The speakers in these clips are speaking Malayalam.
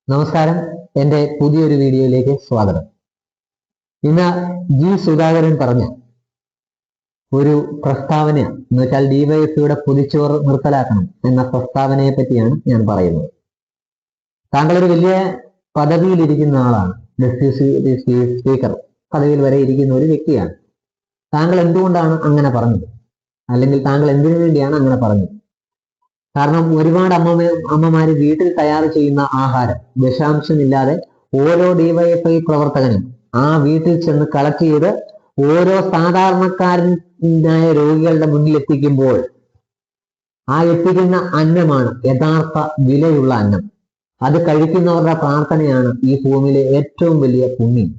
നമസ്കാരം, എൻ്റെ പുതിയൊരു വീഡിയോയിലേക്ക് സ്വാഗതം. ഇന്ന് ജി സുധാകരൻ പറഞ്ഞ ഒരു പ്രസ്താവന എന്ന് വെച്ചാൽ ഡിവൈഎഫ്ഐയുടെ പൊതിച്ചോറ് നിർത്തലാക്കണം എന്ന പ്രസ്താവനയെ പറ്റിയാണ് ഞാൻ പറയുന്നത്. താങ്കൾ ഒരു വലിയ പദവിയിലിരിക്കുന്ന ആളാണ്, ഡെപ്യൂട്ടി സ്പീക്കർ പദവിയിൽ വരെ ഇരിക്കുന്ന ഒരു വ്യക്തിയാണ്. താങ്കൾ എന്തുകൊണ്ടാണ് അങ്ങനെ പറഞ്ഞത്, അല്ലെങ്കിൽ താങ്കൾ എന്തിനു വേണ്ടിയാണ് അങ്ങനെ പറഞ്ഞത്? കാരണം ഒരുപാട് അമ്മമാര് വീട്ടിൽ തയ്യാർ ചെയ്യുന്ന ആഹാരം വിഷാംശമില്ലാതെ ഓരോ ഡിവൈഎഫ്ഐ പ്രവർത്തകനും ആ വീട്ടിൽ ചെന്ന് കളക്ട് ചെയ്ത് ഓരോ സാധാരണക്കാരനായ രോഗികളുടെ മുന്നിൽ എത്തിക്കുമ്പോൾ ആ എത്തിക്കുന്ന അന്നമാണ് യഥാർത്ഥ വിലയുള്ള അന്നം. അത് കഴിക്കുന്നവരുടെ പ്രാർത്ഥനയാണ് ഈ ഭൂമിയിലെ ഏറ്റവും വലിയ പുണ്യം.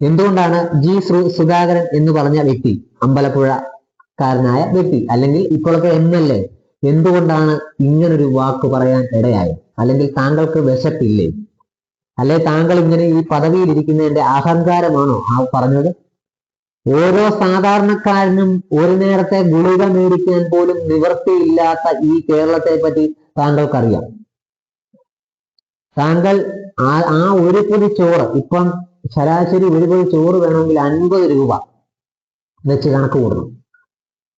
എന്തുകൊണ്ടാണ് ജി സുധാകരൻ എന്ന് പറഞ്ഞ വ്യക്തി, അമ്പലപ്പുഴക്കാരനായ വ്യക്തി, അല്ലെങ്കിൽ ഇപ്പോഴത്തെ MLA, എന്തുകൊണ്ടാണ് ഇങ്ങനൊരു വാക്ക് പറയാൻ ഇടയായത്? അല്ലെങ്കിൽ താങ്കൾക്ക് വിശപ്പില്ലേ? അല്ലെ താങ്കൾ ഇങ്ങനെ ഈ പദവിയിലിരിക്കുന്നതിന്റെ അഹങ്കാരമാണോ ആ പറഞ്ഞത്? ഓരോ സാധാരണക്കാരനും ഒരു നേരത്തെ ഗുളിക മേടിക്കാൻ പോലും നിവൃത്തിയില്ലാത്ത ഈ കേരളത്തെ പറ്റി താങ്കൾക്കറിയാം. താങ്കൾ ആ ഒരു പൊതി ചോറ്, ഇപ്പം ശരാശരി ഒരു പൊതി ചോറ് വേണമെങ്കിൽ 50 രൂപ വെച്ച് കണക്ക് കൂടണം.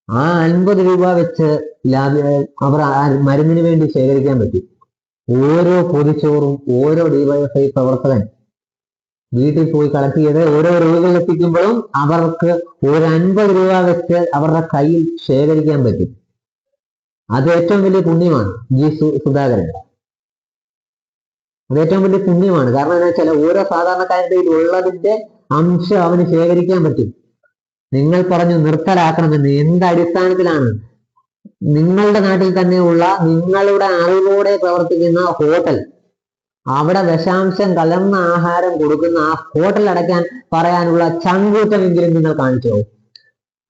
ആ 50 രൂപ വെച്ച് അവർ മരുന്നിന് വേണ്ടി ശേഖരിക്കാൻ പറ്റും. ഓരോ പൊതിച്ചോറും ഓരോ ഡിവൈഎഫ്ഐ പ്രവർത്തകൻ വീട്ടിൽ പോയി കളക്ട് ചെയ്ത് ഓരോ രോഗികൾ എത്തിക്കുമ്പോഴും അവർക്ക് ഒരു 50 രൂപ വെച്ച് അവരുടെ കയ്യിൽ ശേഖരിക്കാൻ പറ്റും. അത് ഏറ്റവും വലിയ പുണ്യമാണ് ജി സുധാകരൻ. അത് ഏറ്റവും വലിയ പുണ്യമാണ്. കാരണം എന്താ വെച്ചാൽ ഓരോ സാധാരണക്കാരുടെ ഉള്ളതിന്റെ അംശം അവന് ശേഖരിക്കാൻ പറ്റും. നിങ്ങൾ പറഞ്ഞു നിർത്തലാക്കണമെന്ന്. എന്ത് അടിസ്ഥാനത്തിലാണ്? നിങ്ങളുടെ നാട്ടിൽ തന്നെയുള്ള നിങ്ങളുടെ അറിവോടെ പ്രവർത്തിക്കുന്ന ഹോട്ടൽ, അവിടെ വിഷാംശം കലർന്ന ആഹാരം കൊടുക്കുന്ന ആ ഹോട്ടൽ അടയ്ക്കാൻ പറയാനുള്ള ചങ്കൂറ്റമെങ്കിലും നിങ്ങൾ കാണിച്ചോ?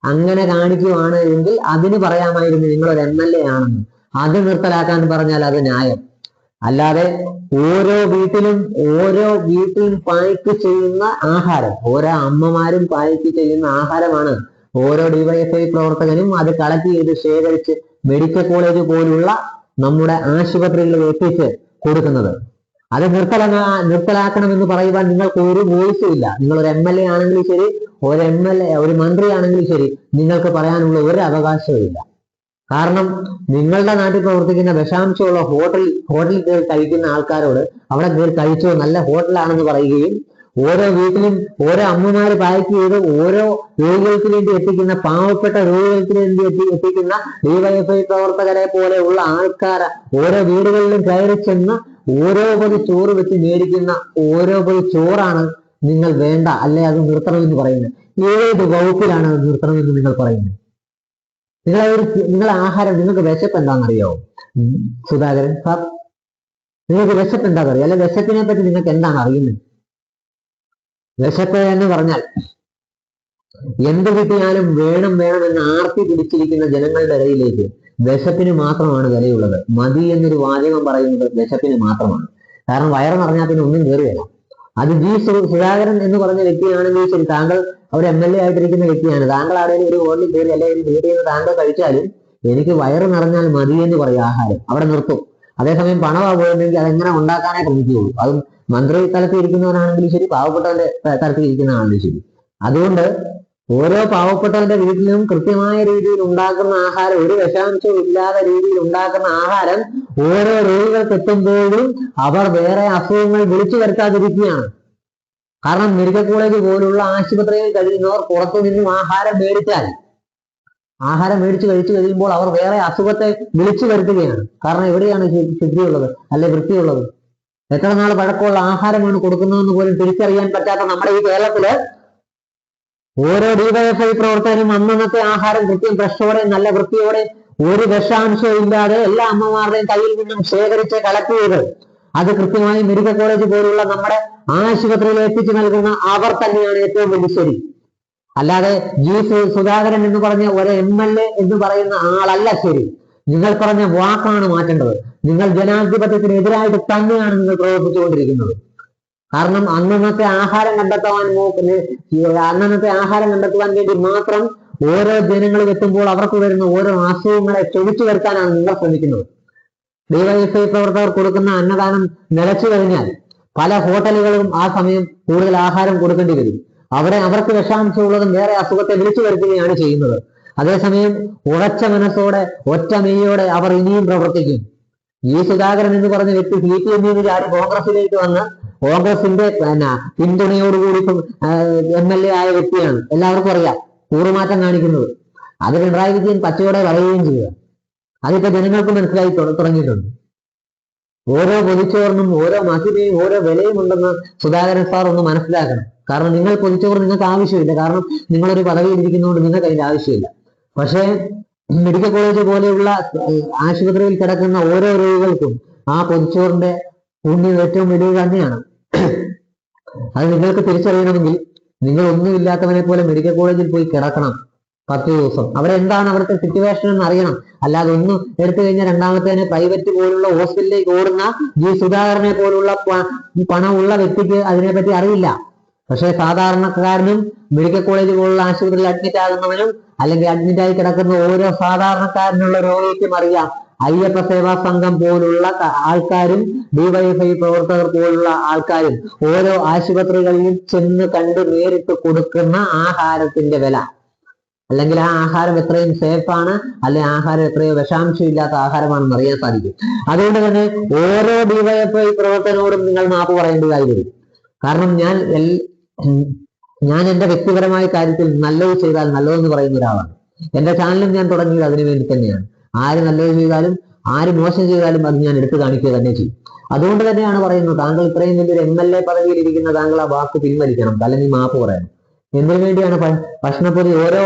അങ്ങനെ കാണിക്കുകയാണ് എങ്കിൽ അതിന് പറയാമായിരുന്നു നിങ്ങളൊരു MLA ആണെന്ന്. അത് നിർത്തലാക്കാൻ പറഞ്ഞാൽ അത് ന്യായം. അല്ലാതെ ഓരോ വീട്ടിലും പായ്ക്ക് ചെയ്യുന്ന ആഹാരം, ഓരോ അമ്മമാരും പായ്ക്ക് ചെയ്യുന്ന ആഹാരമാണ് ഓരോ ഡിവൈഎഫ്ഐ പ്രവർത്തകനും അത് കളക്ട് ചെയ്ത് ശേഖരിച്ച് മെഡിക്കൽ കോളേജ് പോലുള്ള നമ്മുടെ ആശുപത്രികളിൽ എത്തിച്ച് കൊടുക്കുന്നത്. അത് നിർത്തലാക്കണമെന്ന് പറയുവാൻ നിങ്ങൾക്ക് ഒരു വോയിസും ഇല്ല. നിങ്ങൾ ഒരു MLA ആണെങ്കിലും ശരി, ഒരു മന്ത്രി ആണെങ്കിലും ശരി, നിങ്ങൾക്ക് പറയാനുള്ള ഒരു അവകാശവും ഇല്ല. കാരണം നിങ്ങളുടെ നാട്ടിൽ പ്രവർത്തിക്കുന്ന വിഷാംശമുള്ള ഹോട്ടലിൽ കയറി കഴിക്കുന്ന ആൾക്കാരോട് അവിടെ കയറി കഴിച്ചോ, നല്ല ഹോട്ടലാണെന്ന് പറയുകയും ഓരോ വീട്ടിലും ഓരോ അമ്മമാര് പായ്ക്ക് ചെയ്ത് ഓരോ രോഗികൾക്ക് വേണ്ടി എത്തിക്കുന്ന, പാവപ്പെട്ട രോഗികൾക്ക് വേണ്ടി എത്തിക്കുന്ന ഡിവൈഎഫ്ഐ പ്രവർത്തകരെ പോലെയുള്ള ആൾക്കാരെ ഓരോ വീടുകളിലും കയറി ചെന്ന് ഓരോ പൊതി ചോറ് വെച്ച് മേടിക്കുന്ന ഓരോ പൊതി ചോറാണ് നിങ്ങൾ വേണ്ട, അല്ലെ അത് നിർത്തണമെന്ന് പറയുന്നത്. ഏത് വകുപ്പിലാണ് അത് നിർത്തണമെന്ന് നിങ്ങൾ പറയുന്നത്? നിങ്ങളെ ആഹാരം, നിങ്ങൾക്ക് വിശപ്പ് എന്താണെന്നറിയോ സുധാകരൻ സാർ? നിങ്ങൾക്ക് വിശപ്പ് എന്താണെന്നറിയോ? അല്ലെ വിശപ്പിനെ പറ്റി നിങ്ങൾക്ക് എന്താണ് അറിയുന്നത്? വിശപ്പ് എന്ന് പറഞ്ഞാൽ എന്ത് കിട്ടിയാലും വേണം എന്ന് ആർത്തി പിടിച്ചിരിക്കുന്ന ജനങ്ങളുടെ ഇടയിലേക്ക് വിശപ്പിന് മാത്രമാണ് വിലയുള്ളത്. മതി എന്നൊരു വാചകം പറയുന്നത് വിശപ്പിന് മാത്രമാണ്. കാരണം വയറ് നിറഞ്ഞാൽ പിന്നെ ഒന്നും കയറുകയില്ല. അത് ജി സുധാകരൻ എന്ന് പറഞ്ഞ വ്യക്തിയാണെങ്കിൽ ശരി, താങ്കൾ ഒരു MLA ആയിട്ടിരിക്കുന്ന വ്യക്തിയാണ്. താങ്കൾ അവിടെ ഒരു ഹോട്ടലിൽ കയറി അല്ലെങ്കിൽ വീട്ടിൽ നിന്ന് താങ്കൾ കഴിച്ചാലും എനിക്ക് വയറ് നിറഞ്ഞാൽ മതി എന്ന് പറയും, ആഹാരം അവിടെ നിർത്തും. അതേസമയം പണമാണ് പോയിരുന്നെങ്കിൽ അതെങ്ങനെ ഉണ്ടാക്കാനേ ശ്രമിക്കുകയുള്ളൂ. അതും മന്ത്രി തലത്തിൽ ഇരിക്കുന്നവനാണെങ്കിലും ശരി, പാവപ്പെട്ടവന്റെ തലത്തിൽ ഇരിക്കുന്നതാണെങ്കിലും ശരി. അതുകൊണ്ട് ഓരോ പാവപ്പെട്ടവന്റെ വീട്ടിലും കൃത്യമായ രീതിയിൽ ഉണ്ടാക്കുന്ന ആഹാരം, ഒരു വിഷാംശവും ഇല്ലാത്ത രീതിയിൽ ഉണ്ടാക്കുന്ന ആഹാരം ഓരോ രോഗികൾക്ക് എത്തുമ്പോഴും അവർ വേറെ അസുഖങ്ങൾ വിളിച്ചു വരുത്താതിരിക്കുകയാണ്. കാരണം മെഡിക്കൽ കോളേജ് പോലുള്ള ആശുപത്രിയിൽ കഴിയുന്നവർ പുറത്തു നിന്നും ആഹാരം മേടിച്ച് കഴിച്ചു കഴിയുമ്പോൾ അവർ വേറെ അസുഖത്തെ വിളിച്ചു വരുത്തുകയാണ്. കാരണം എവിടെയാണ് ശുദ്ധിയുള്ളത്, അല്ലെ വൃത്തിയുള്ളത്? എത്ര നാൾ പഴക്കമുള്ള ആഹാരമാണ് കൊടുക്കുന്നതെന്ന് പോലും തിരിച്ചറിയാൻ പറ്റാത്ത നമ്മുടെ ഈ കേരളത്തില് ഓരോ ഡിവൈഎഫ്ഐ പ്രവർത്തകരും അന്നത്തെ ആഹാരം കൃത്യം ഫ്രഷോടെ നല്ല വൃത്തിയോടെ ഒരു വിഷാംശവും ഇല്ലാതെ എല്ലാ അമ്മമാരുടെയും കയ്യിൽ നിന്നും ശേഖരിച്ച് കളക്ട് ചെയ്ത് അത് കൃത്യമായി മെഡിക്കൽ കോളേജ് പോലുള്ള നമ്മുടെ ആശുപത്രിയിൽ എത്തിച്ചു നൽകുന്ന അവർ തന്നെയാണ് ഏറ്റവും വലിയ ശരി. അല്ലാതെ ജി സുധാകരൻ എന്ന് പറഞ്ഞ ഒരു MLA എന്ന് പറയുന്ന ആളല്ല ശരി. നിങ്ങൾ പറഞ്ഞ വാക്കാണ് മാറ്റേണ്ടത്. നിങ്ങൾ ജനാധിപത്യത്തിനെതിരായിട്ട് തന്നെയാണ് നിങ്ങൾ പ്രവർത്തിച്ചുകൊണ്ടിരിക്കുന്നത്. കാരണം അന്നത്തെ ആഹാരം കണ്ടെത്തുവാൻ വേണ്ടി മാത്രം ഓരോ ജനങ്ങളിൽ എത്തുമ്പോൾ അവർക്ക് വരുന്ന ഓരോ അസുഖങ്ങളെ ക്ഷണിച്ചു വരുത്താനാണ് നിങ്ങൾ ശ്രമിക്കുന്നത്. ഡിവൈഎഫ്ഐ പ്രവർത്തകർ കൊടുക്കുന്ന അന്നദാനം നിലച്ചു കഴിഞ്ഞാൽ പല ഹോട്ടലുകളും ആ സമയം കൂടുതൽ ആഹാരം കൊടുക്കേണ്ടി വരും. അവർക്ക് വിഷാംശമുള്ളതും വേറെ അസുഖത്തെ വിളിച്ചു വരുത്തുകയാണ് ചെയ്യുന്നത്. അതേസമയം ഉറച്ച മനസ്സോടെ ഒറ്റ മെയ്യോടെ അവർ ഇനിയും പ്രവർത്തിക്കും. ജി സുധാകരൻ എന്ന് പറഞ്ഞ വ്യക്തി CPM ചാടി കോൺഗ്രസിലേക്ക് വന്ന് കോൺഗ്രസിന്റെ പിന്തുണയോടുകൂടി MLA ആയ വ്യക്തിയാണ്. എല്ലാവർക്കും അറിയാം. കൂറുമാറ്റം കാണിക്കുന്നത് അത് പിണറായി വിജയൻ പച്ചയോടെ പറയുകയും ചെയ്യുക. അതിപ്പോ ജനങ്ങൾക്ക് മനസ്സിലായി തുടങ്ങിയിട്ടുണ്ട്. ഓരോ പൊതിച്ചോറിനും ഓരോ മഹിമയും ഓരോ വിലയും ഉണ്ടെന്ന് സുധാകരൻ സാർ ഒന്ന് മനസ്സിലാക്കണം. കാരണം നിങ്ങൾ പൊതിച്ചോറ് നിങ്ങൾക്ക് ആവശ്യമില്ല. കാരണം നിങ്ങളൊരു പദവിയിൽ ഇരിക്കുന്നതുകൊണ്ട് നിങ്ങൾക്ക് അതിന്റെ ആവശ്യമില്ല. പക്ഷേ മെഡിക്കൽ കോളേജ് പോലെയുള്ള ആശുപത്രിയിൽ കിടക്കുന്ന ഓരോ രോഗികൾക്കും ആ പൊതിച്ചോറിന്റെ പുണ്യം ഏറ്റവും വലിയത് തന്നെയാണ്. അത് നിങ്ങൾക്ക് തിരിച്ചറിയണമെങ്കിൽ നിങ്ങൾ ഒന്നുമില്ലാത്തവനെ പോലെ മെഡിക്കൽ കോളേജിൽ പോയി കിടക്കണം 10 ദിവസം. അവിടെ എന്താണ് അവിടുത്തെ സിറ്റുവേഷൻ എന്ന് അറിയണം. അല്ലാതെ ഒന്നും എടുത്തു കഴിഞ്ഞാൽ രണ്ടാമത്തേനെ പ്രൈവറ്റ് പോലുള്ള ഹോസ്പിറ്റലിലേക്ക് ഓടുന്ന ജി സുധാകരനെ പോലുള്ള പണമുള്ള വ്യക്തിക്ക് അതിനെപ്പറ്റി അറിയില്ല. പക്ഷേ സാധാരണക്കാരനും മെഡിക്കൽ കോളേജ് പോലുള്ള ആശുപത്രിയിൽ അഡ്മിറ്റ് ആകുന്നവനും അല്ലെങ്കിൽ അഡ്മിറ്റായി കിടക്കുന്ന ഓരോ സാധാരണക്കാരനുള്ള രോഗിക്കും അറിയാം. അയ്യപ്പ സേവാ സംഘം പോലുള്ള ആൾക്കാരും ഡിവൈഎഫ്ഐ പ്രവർത്തകർ പോലുള്ള ആൾക്കാരും ഓരോ ആശുപത്രികളിലും ചെന്ന് കണ്ട് നേരിട്ട് കൊടുക്കുന്ന ആഹാരത്തിന്റെ വില, അല്ലെങ്കിൽ ആ ആഹാരം എത്രയും സേഫാണ്, അല്ലെങ്കിൽ ആഹാരം എത്രയോ വിഷാംശം ഇല്ലാത്ത ആഹാരമാണെന്ന് അറിയാൻ സാധിക്കും. അതുകൊണ്ട് തന്നെ ഓരോ ഡിവൈഎഫ്ഐ പ്രവർത്തനോടും നിങ്ങൾ മാപ്പ് പറയേണ്ടതായി വരും. കാരണം ഞാൻ എന്റെ വ്യക്തിപരമായ കാര്യത്തിൽ നല്ലത് ചെയ്താൽ നല്ലതെന്ന് പറയുന്ന ഒരാളാണ്. എന്റെ ചാനലും ഞാൻ തുടങ്ങിയത് അതിനു വേണ്ടി തന്നെയാണ്. ആര് നല്ലത് ചെയ്താലും ആര് മോശം ചെയ്താലും അത് ഞാൻ എടുത്തു കാണിക്കുക തന്നെ ചെയ്യും. അതുകൊണ്ട് തന്നെയാണ് പറയുന്നത്, താങ്കൾ ഇത്രയും വലിയൊരു MLA പദവിയിൽ ഇരിക്കുന്ന താങ്കൾ ആ വാക്ക് പിൻവലിക്കണം, അല്ലെങ്കിൽ മാപ്പ് പറയണം. എന്തിനു വേണ്ടിയാണ് ഭക്ഷണപ്പൊതി ഓരോ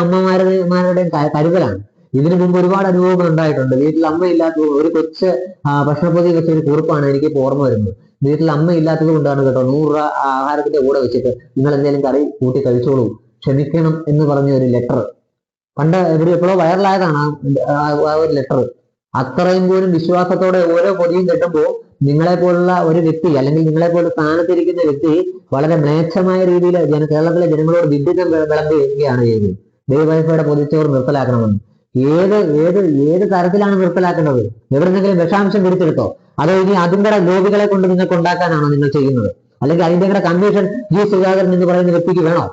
അമ്മമാരുടെയും കരുതലാണ്. ഇതിനു മുമ്പ് ഒരുപാട് അനുഭവങ്ങൾ ഉണ്ടായിട്ടുണ്ട്. വീട്ടിൽ അമ്മയില്ലാത്തത് ഒരു കൊച്ച് ഭക്ഷണപ്പൊതി വെച്ച ഒരു കുറിപ്പാണ് എനിക്ക് ഓർമ്മ വരുന്നത്. വീട്ടിൽ അമ്മ ഇല്ലാത്തത് കൊണ്ടാണ് കേട്ടോ 100 രൂപ ആഹാരത്തിന്റെ കൂടെ വെച്ചിട്ട് നിങ്ങൾ എന്തെങ്കിലും കറി കൂട്ടി കഴിച്ചോളൂ, ക്ഷമിക്കണം എന്ന് പറഞ്ഞ ഒരു ലെറ്റർ പണ്ട് എപ്പോഴോ വൈറലായതാണ് ആ ഒരു ലെറ്റർ. അത്രയും പോലും വിശ്വാസത്തോടെ ഓരോ പൊതിയും കെട്ടുമ്പോൾ നിങ്ങളെ പോലുള്ള ഒരു വ്യക്തി, അല്ലെങ്കിൽ നിങ്ങളെ പോലെ സ്ഥാനത്തിരിക്കുന്ന വ്യക്തി വളരെ മ്ലേച്ഛമായ രീതിയിൽ കേരളത്തിലെ ജനങ്ങളോട് വിഡിതം വിളമ്പുകയാണ് ചെയ്യുന്നത്. ഡിവൈഎഫ്ഐയുടെ പൊതിച്ചോറ് നിർത്തലാക്കണമെന്ന്. ഏത് തരത്തിലാണ് നിർത്തലാക്കേണ്ടത്? എവിടെന്നെങ്കിലും വിഷാംശം പിടിച്ചെടുത്തോ? അതോ ഇനി അതിന്റെ ലോബികളെ കൊണ്ട് നിങ്ങൾക്ക് ഉണ്ടാക്കാനാണോ നിങ്ങൾ ചെയ്യുന്നത്? അല്ലെങ്കിൽ അതിന്റെ കമ്മീഷൻ ജി സുധാകരൻ എന്ന് പറയുന്ന വ്യക്തിക്ക് വേണോ?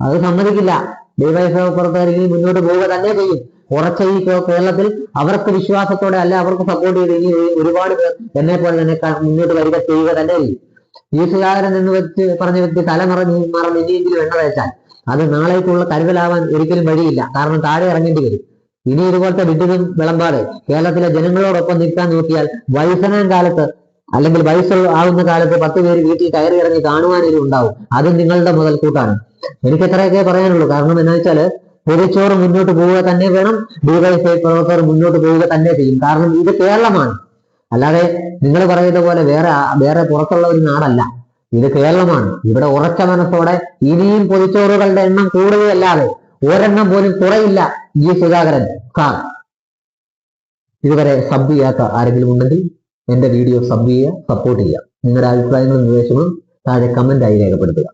അത് സമ്മതിക്കില്ല. ഡിവൈഎഫ്ഐ പ്രവർത്തകർ ഇനി മുന്നോട്ട് പോവുക തന്നെ ചെയ്യും. ഉറച്ച ഈ കേരളത്തിൽ അവർക്ക് വിശ്വാസത്തോടെ അല്ല അവർക്ക് സപ്പോർട്ട് ചെയ്ത് ഇനി ഒരുപാട് പേർ എന്നെ പോലെ തന്നെ മുന്നോട്ട് വരിക ചെയ്യുക തന്നെ ചെയ്യും. ജി സുധാകരൻ എന്ന് പറഞ്ഞ വ്യക്തി തല മറന്ന് ഇനിയെങ്കിലും എണ്ണ തേച്ചാൽ അത് നാളേക്കുള്ള കരുതലാവാൻ ഒരിക്കലും വഴിയില്ല. കാരണം താഴെ ഇറങ്ങേണ്ടി വരും. ഇനി ഇതുപോലത്തെ വിഡിതം വിളമ്പാതെ കേരളത്തിലെ ജനങ്ങളോടൊപ്പം നിൽക്കാൻ നോക്കിയാൽ വയസ്സനാം കാലത്ത് അല്ലെങ്കിൽ വയസ്സ് ആവുന്ന കാലത്ത് 10 പേര് വീട്ടിൽ കയറി ഇറങ്ങി കാണുവാനും ഉണ്ടാവും. അതും നിങ്ങളുടെ മുതൽക്കൂട്ടാണ്. എനിക്ക് എത്രയൊക്കെ പറയാനുള്ളൂ. കാരണം എന്താ വെച്ചാല് പൊതിച്ചോറ് മുന്നോട്ട് പോവുക തന്നെ വേണം. ഡിവൈഎഫ്ഐ പ്രവർത്തകർ മുന്നോട്ട് പോവുക തന്നെ ചെയ്യും. കാരണം ഇത് കേരളമാണ്. അല്ലാതെ നിങ്ങൾ പറയുന്ന പോലെ വേറെ പുറത്തുള്ള ഒരു നാടല്ല. ഇത് കേരളമാണ്. ഇവിടെ ഉറച്ച മനസ്സോടെ ഇനിയും പൊതിച്ചോറുകളുടെ എണ്ണം കൂടുകയല്ലാതെ ഒരെണ്ണം പോലും കുറയില്ല. ജി സുധാകരൻ സാർ ഇതുവരെ സബ് ചെയ്യാത്ത ആരെങ്കിലും ഉണ്ടെങ്കിൽ എന്റെ വീഡിയോ സബ് ചെയ്യുക, സപ്പോർട്ട് ചെയ്യുക. നിങ്ങളുടെ അഭിപ്രായങ്ങളും നിർദ്ദേശങ്ങളും താഴെ കമന്റ് ആയി രേഖപ്പെടുത്തുക.